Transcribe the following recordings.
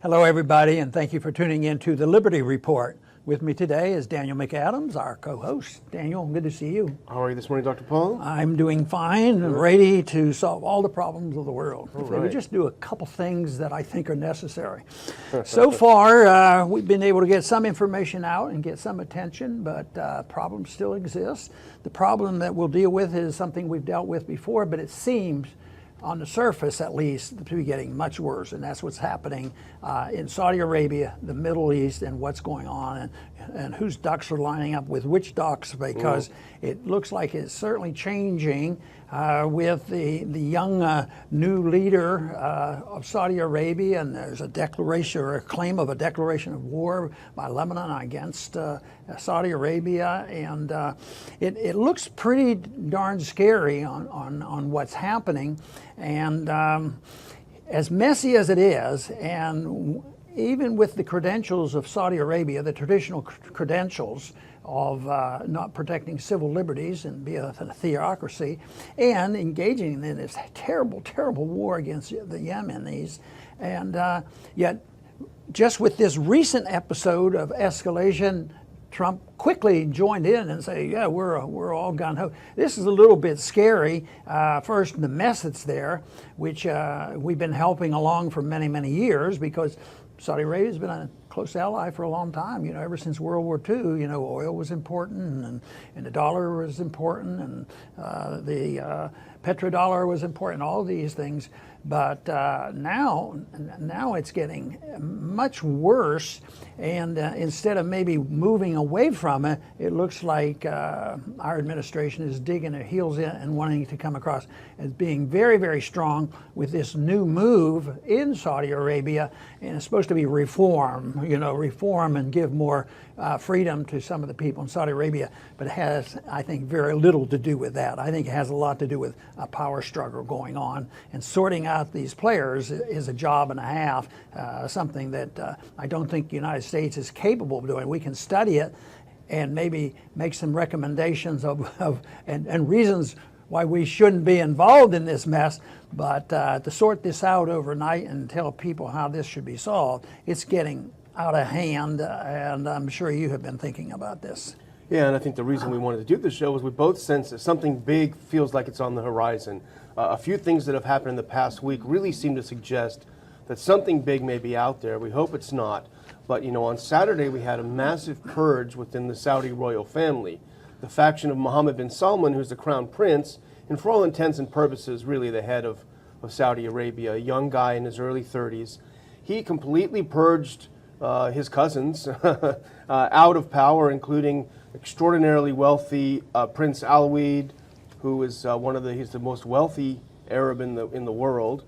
Hello, everybody, and thank you for tuning in to the Liberty Report. With me today is Daniel McAdams, our co-host. Daniel, good to see you. How are you this morning, Dr. Paul? I'm doing fine and ready to solve all the problems of the world. If we would right. just do a couple things that I think are necessary. So far, we've been able to get some information out and get some attention, but problems still exist. The problem that we'll deal with is something we've dealt with before, but it seems, on the surface at least, to be getting much worse, and that's what's happening in Saudi Arabia, the Middle East, and what's going on, and whose ducks are lining up with which ducks, because it looks like it's certainly changing with the young new leader of Saudi Arabia, and there's a declaration or a claim of a declaration of war by Lebanon against Saudi Arabia, and it looks pretty darn scary on what's happening. And as messy as it is, and even with the credentials of Saudi Arabia, the traditional credentials of not protecting civil liberties and be a theocracy, and engaging in this terrible, terrible war against the Yemenis, and yet just with this recent episode of escalation, Trump quickly joined in and said, yeah, we're all gung-ho. This is a little bit scary. First, the mess that's there, which we've been helping along for many, many years, because Saudi Arabia has been a close ally for a long time. You know, ever since World War II, you know, oil was important, and the dollar was important, and the petrodollar was important, all these things. But now it's getting much worse, and instead of maybe moving away from it, it looks like our administration is digging their heels in and wanting to come across as being very, very strong with this new move in Saudi Arabia, and it's supposed to be reform, you know, reform and give more freedom to some of the people in Saudi Arabia, but it has, I think, very little to do with that. I think it has a lot to do with a power struggle going on, and sorting out these players is a job and a half, something that I don't think the United States is capable of doing. We can study it and maybe make some recommendations and reasons why we shouldn't be involved in this mess, but to sort this out overnight and tell people how this should be solved, it's getting out of hand, and I'm sure you have been thinking about this. Yeah, and I think the reason we wanted to do this show is we both sense that something big feels like it's on the horizon. A few things that have happened in the past week really seem to suggest that something big may be out there. We hope it's not. But, you know, on Saturday we had a massive purge within the Saudi royal family. The faction of Mohammed bin Salman, who's the crown prince, and for all intents and purposes really the head of Saudi Arabia, a young guy in his early 30s, he completely purged his cousins out of power, including extraordinarily wealthy Prince Alwaleed, who is he's the most wealthy Arab in the world.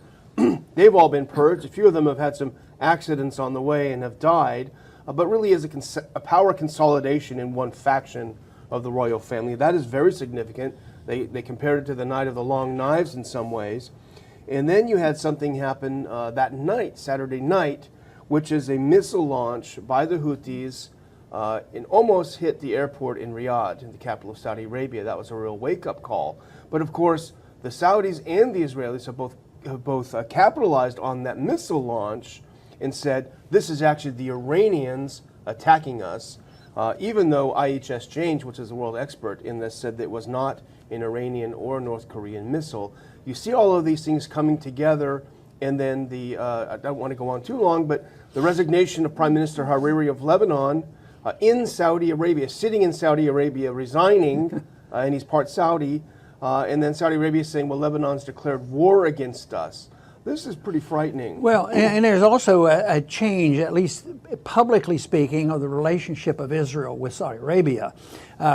They've all been purged. A few of them have had some accidents on the way and have died, but really is a power consolidation in one faction of the royal family. That is very significant. They compared it to the Night of the Long Knives in some ways. And then you had something happen that night, Saturday night, which is a missile launch by the Houthis and almost hit the airport in Riyadh, in the capital of Saudi Arabia. That was a real wake-up call. But of course, the Saudis and the Israelis have both capitalized on that missile launch and said, this is actually the Iranians attacking us, even though IHS Change, which is the world expert in this, said that it was not an Iranian or North Korean missile. You see all of these things coming together, and then I don't want to go on too long, but the resignation of Prime Minister Hariri of Lebanon in Saudi Arabia, sitting in Saudi Arabia, resigning, and he's part Saudi, and then Saudi Arabia saying, well, Lebanon's declared war against us. This is pretty frightening. Well, and there's also a change, at least publicly speaking, of the relationship of Israel with Saudi Arabia.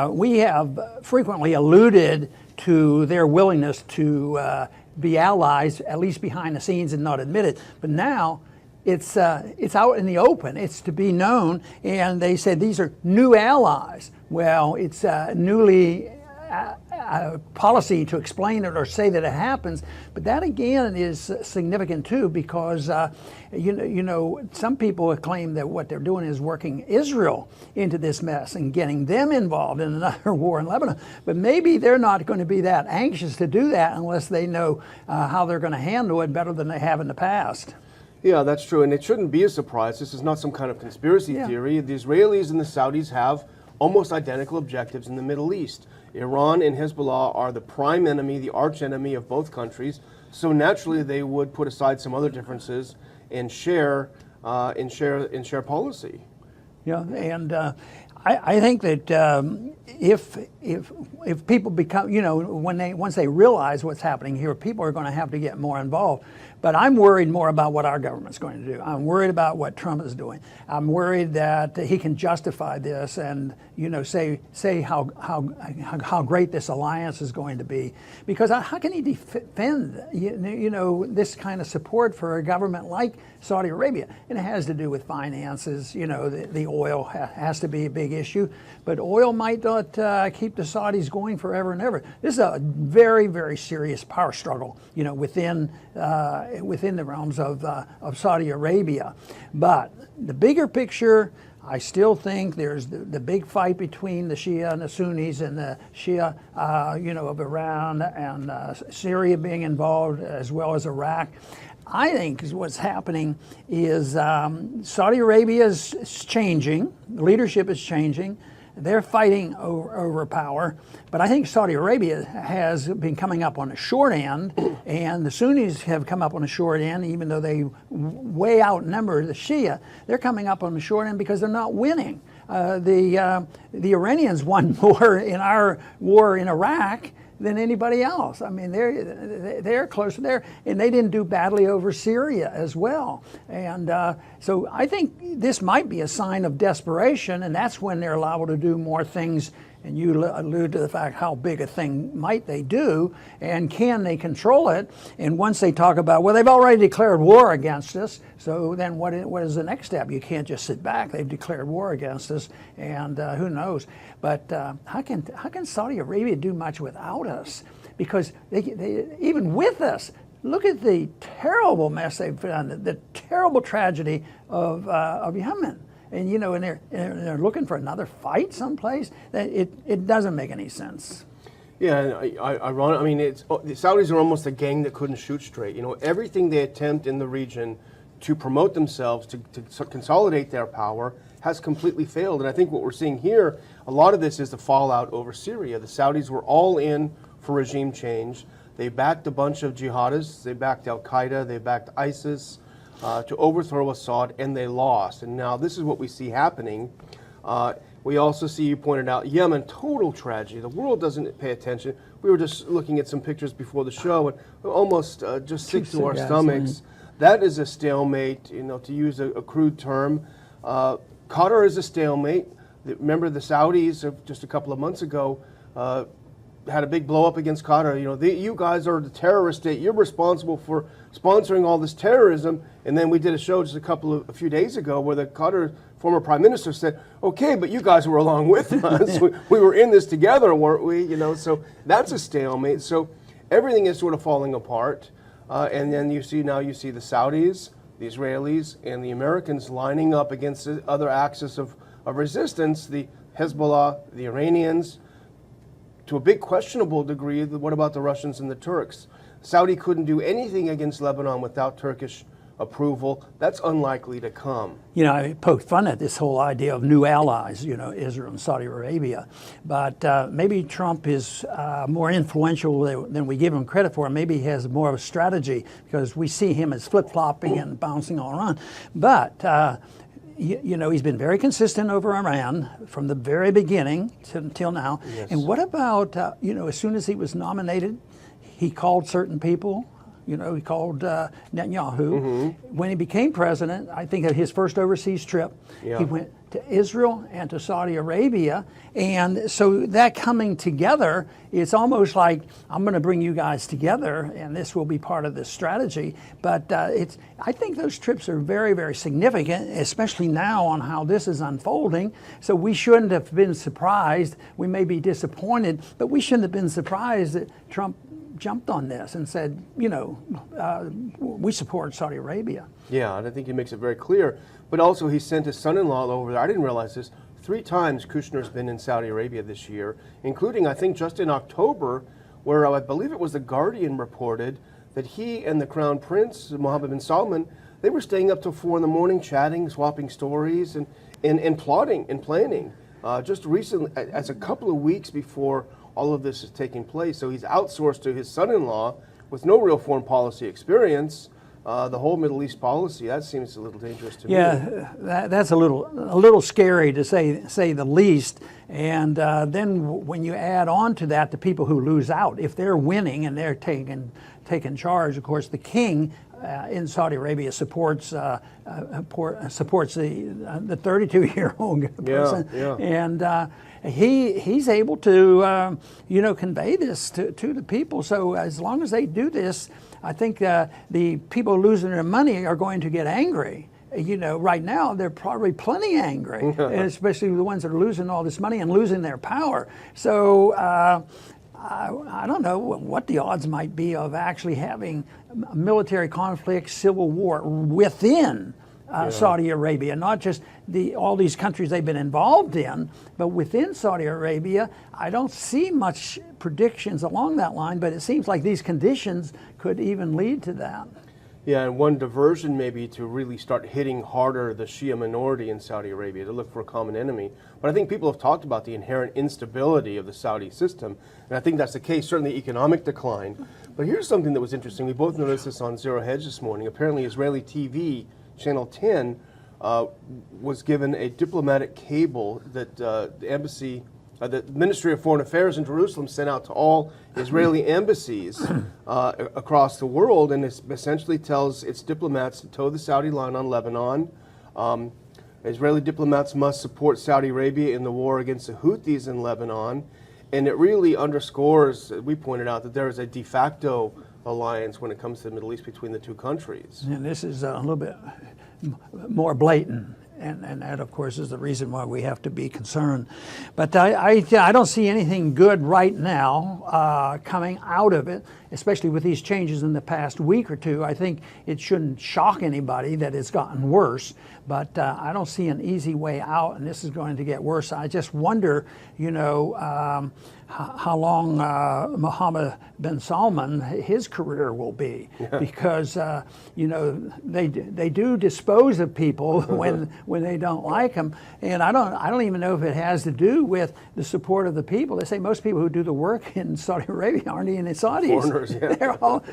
We have frequently alluded to their willingness to be allies, at least behind the scenes, and not admit it. But now it's out in the open. It's to be known, and they said these are new allies. Well, it's newly policy to explain it or say that it happens, but that again is significant too, because you know some people have claimed that what they're doing is working Israel into this mess and getting them involved in another war in Lebanon. But maybe they're not going to be that anxious to do that unless they know how they're going to handle it better than they have in the past. Yeah, that's true, and it shouldn't be a surprise. This is not some kind of conspiracy theory. The Israelis and the Saudis have almost identical objectives in the Middle East. Iran and Hezbollah are the prime enemy, the arch enemy of both countries. So naturally, they would put aside some other differences and share policy. Yeah, and I think that if people become, once they realize what's happening here, people are going to have to get more involved. But I'm worried more about what our government's going to do. I'm worried about what Trump is doing. I'm worried that he can justify this and say how great this alliance is going to be. Because how can he defend this kind of support for a government like Saudi Arabia? And it has to do with finances. The oil has to be a big issue, but oil might not keep the Saudis going forever and ever. This is a very, very serious power struggle, within the realms of Saudi Arabia. But the bigger picture, I still think there's the big fight between the Shia and the Sunnis, and the Shia, of Iran and Syria being involved, as well as Iraq. I think what's happening is Saudi Arabia is changing, leadership is changing. They're fighting over power, but I think Saudi Arabia has been coming up on the short end, and the Sunnis have come up on the short end, even though they way outnumber the Shia. They're coming up on the short end because they're not winning. The Iranians won more in our war in Iraq than anybody else. I mean, they're close there, and they didn't do badly over Syria as well. And so I think this might be a sign of desperation, and that's when they're liable to do more things. And you allude to the fact how big a thing might they do, and can they control it? And once they talk about, well, they've already declared war against us, so then what is the next step? You can't just sit back. They've declared war against us, and who knows? But how can Saudi Arabia do much without us? Because they even with us, look at the terrible mess they've done, the terrible tragedy of Yemen. And and they're looking for another fight someplace. It doesn't make any sense. Yeah, ironic. I mean, the Saudis are almost a gang that couldn't shoot straight. Everything they attempt in the region to promote themselves, to consolidate their power, has completely failed. And I think what we're seeing here, a lot of this is the fallout over Syria. The Saudis were all in for regime change. They backed a bunch of jihadists. They backed Al Qaeda. They backed ISIS. To overthrow Assad, and they lost. And now this is what we see happening. We also see, you pointed out, Yemen, total tragedy. The world doesn't pay attention. We were just looking at some pictures before the show, and almost just sick to our stomachs. That is a stalemate, to use a crude term. Qatar is a stalemate. Remember, the Saudis, just a couple of months ago, had a big blow up against Qatar. You guys are the terrorist state. You're responsible for sponsoring all this terrorism. And then we did a show just a few days ago where the Qatar former prime minister said, "Okay, but you guys were along with us. we were in this together, weren't we?" So that's a stalemate. So everything is sort of falling apart. And then you see the Saudis, the Israelis, and the Americans lining up against the other axis of resistance, the Hezbollah, the Iranians. To a big questionable degree, what about the Russians and the Turks? Saudi couldn't do anything against Lebanon without Turkish approval. That's unlikely to come. I poked fun at this whole idea of new allies, Israel and Saudi Arabia. But maybe Trump is more influential than we give him credit for. Maybe he has more of a strategy because we see him as flip-flopping and bouncing all around. But he's been very consistent over Iran from the very beginning until now. Yes. And what about, as soon as he was nominated, he called certain people. He called Netanyahu. Mm-hmm. When he became president, I think of his first overseas trip, he went to Israel and to Saudi Arabia. And so that coming together, it's almost like, I'm going to bring you guys together, and this will be part of this strategy. But I think those trips are very, very significant, especially now on how this is unfolding. So we shouldn't have been surprised. We may be disappointed, but we shouldn't have been surprised that Trump jumped on this and said, we support Saudi Arabia. Yeah, and I think he makes it very clear. But also he sent his son-in-law over there. I didn't realize this. 3 times Kushner's been in Saudi Arabia this year, including, I think, just in October, where I believe it was The Guardian reported that he and the Crown Prince, Mohammed bin Salman, they were staying up till 4 in the morning, chatting, swapping stories, and plotting and planning. Just recently, as a couple of weeks before all of this is taking place, so he's outsourced to his son-in-law with no real foreign policy experience. The whole Middle East policy, that seems a little dangerous to me. Yeah, that's a little scary to say the least. And then when you add on to that the people who lose out, if they're winning and they're taking charge, of course, the king in Saudi Arabia supports the 32-year-old person, and he's able to convey this to the people. So as long as they do this, I think the people losing their money are going to get angry. Right now they're probably plenty angry, especially the ones that are losing all this money and losing their power. So I don't know what the odds might be of actually having military conflict, civil war within Saudi Arabia, not just all these countries they've been involved in, but within Saudi Arabia. I don't see much predictions along that line, but it seems like these conditions could even lead to that. Yeah, and one diversion maybe to really start hitting harder the Shia minority in Saudi Arabia, to look for a common enemy. But I think people have talked about the inherent instability of the Saudi system, and I think that's the case, certainly economic decline. But here's something that was interesting. We both noticed this on Zero Hedge this morning. Apparently Israeli TV, Channel 10, was given a diplomatic cable that the embassy, the Ministry of Foreign Affairs in Jerusalem sent out to all Israeli embassies across the world, and it essentially tells its diplomats to toe the Saudi line on Lebanon. Israeli diplomats must support Saudi Arabia in the war against the Houthis in Lebanon. And it really underscores, we pointed out, that there is a de facto alliance when it comes to the Middle East between the two countries. And this is a little bit more blatant. And that, of course, is the reason why we have to be concerned. But I don't see anything good right now coming out of it, especially with these changes in the past week or two. I think it shouldn't shock anybody that it's gotten worse, but I don't see an easy way out, and this is going to get worse. I just wonder, how long Mohammed bin Salman, his career will be, because they do dispose of people when they don't like them, and I don't even know if it has to do with the support of the people. They say most people who do the work in Saudi Arabia aren't even Saudis. Foreigners, yeah.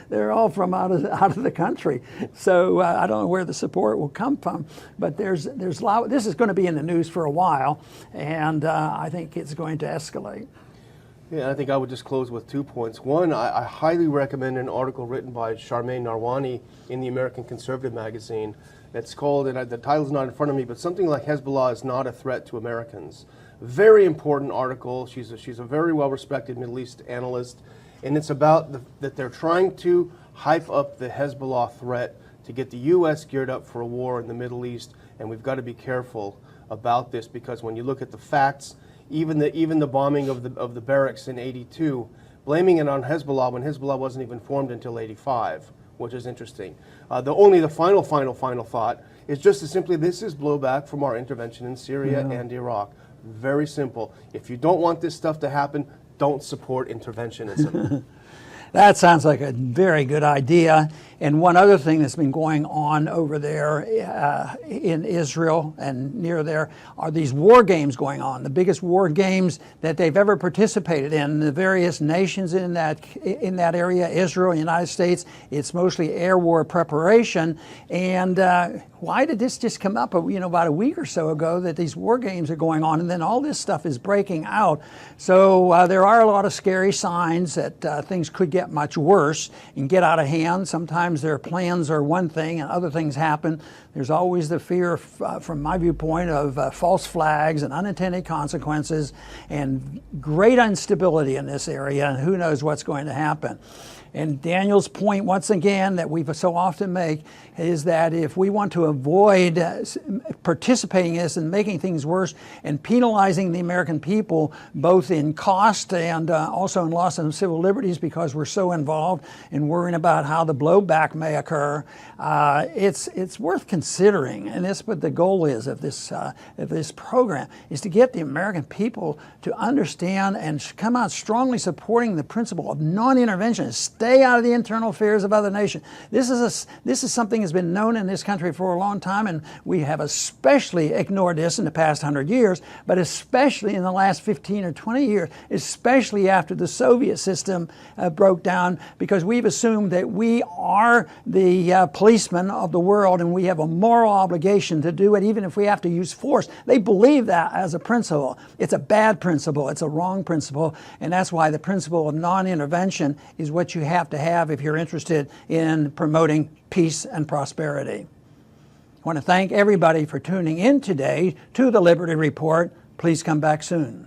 They're all from out of the country. So I don't know where the support will come from, but there's a lot. This is going to be in the news for a while, and I think it's going to escalate. Yeah, I think I would just close with 2 points. One, I highly recommend an article written by Charmaine Narwani in the American Conservative magazine. It's called, and the title's not in front of me, but something like Hezbollah is not a threat to Americans. Very important article. She's a very well-respected Middle East analyst, and it's about that they're trying to hype up the Hezbollah threat to get the U.S. geared up for a war in the Middle East, and we've got to be careful about this, because when you look at the facts, even the bombing of the barracks in '82, blaming it on Hezbollah when Hezbollah wasn't even formed until '85, which is interesting. The final thought is just as simply, this is blowback from our intervention in Syria and Iraq. Very simple. If you don't want this stuff to happen, don't support interventionism. That sounds like a very good idea. And one other thing that's been going on over there in Israel and near there are these war games going on, the biggest war games that they've ever participated in. The various nations in that area, Israel, United States, it's mostly air war preparation. And why did this just come up about a week or so ago, that these war games are going on, and then all this stuff is breaking out? So there are a lot of scary signs that things could get much worse and get out of hand. Sometimes their plans are one thing and other things happen. There's always the fear, from my viewpoint, of false flags and unintended consequences and great instability in this area, and who knows what's going to happen. And Daniel's point, once again, that we so often make, is that if we want to avoid participating in this and making things worse and penalizing the American people, both in cost and also in loss of civil liberties, because we're so involved in worrying about how the blowback may occur, it's worth considering. And that's what the goal is of this program, is to get the American people to understand and come out strongly supporting the principle of non-intervention. stay out of the internal affairs of other nations. This is something that's been known in this country for a long time, and we have especially ignored this in the past 100 years, but especially in the last 15 or 20 years, especially after the Soviet system broke down, because we've assumed that we are the policemen of the world and we have a moral obligation to do it even if we have to use force. They believe that as a principle. It's a bad principle. It's a wrong principle, and that's why the principle of non-intervention is what you have to have if you're interested in promoting peace and prosperity. I want to thank everybody for tuning in today to the Liberty Report. Please come back soon.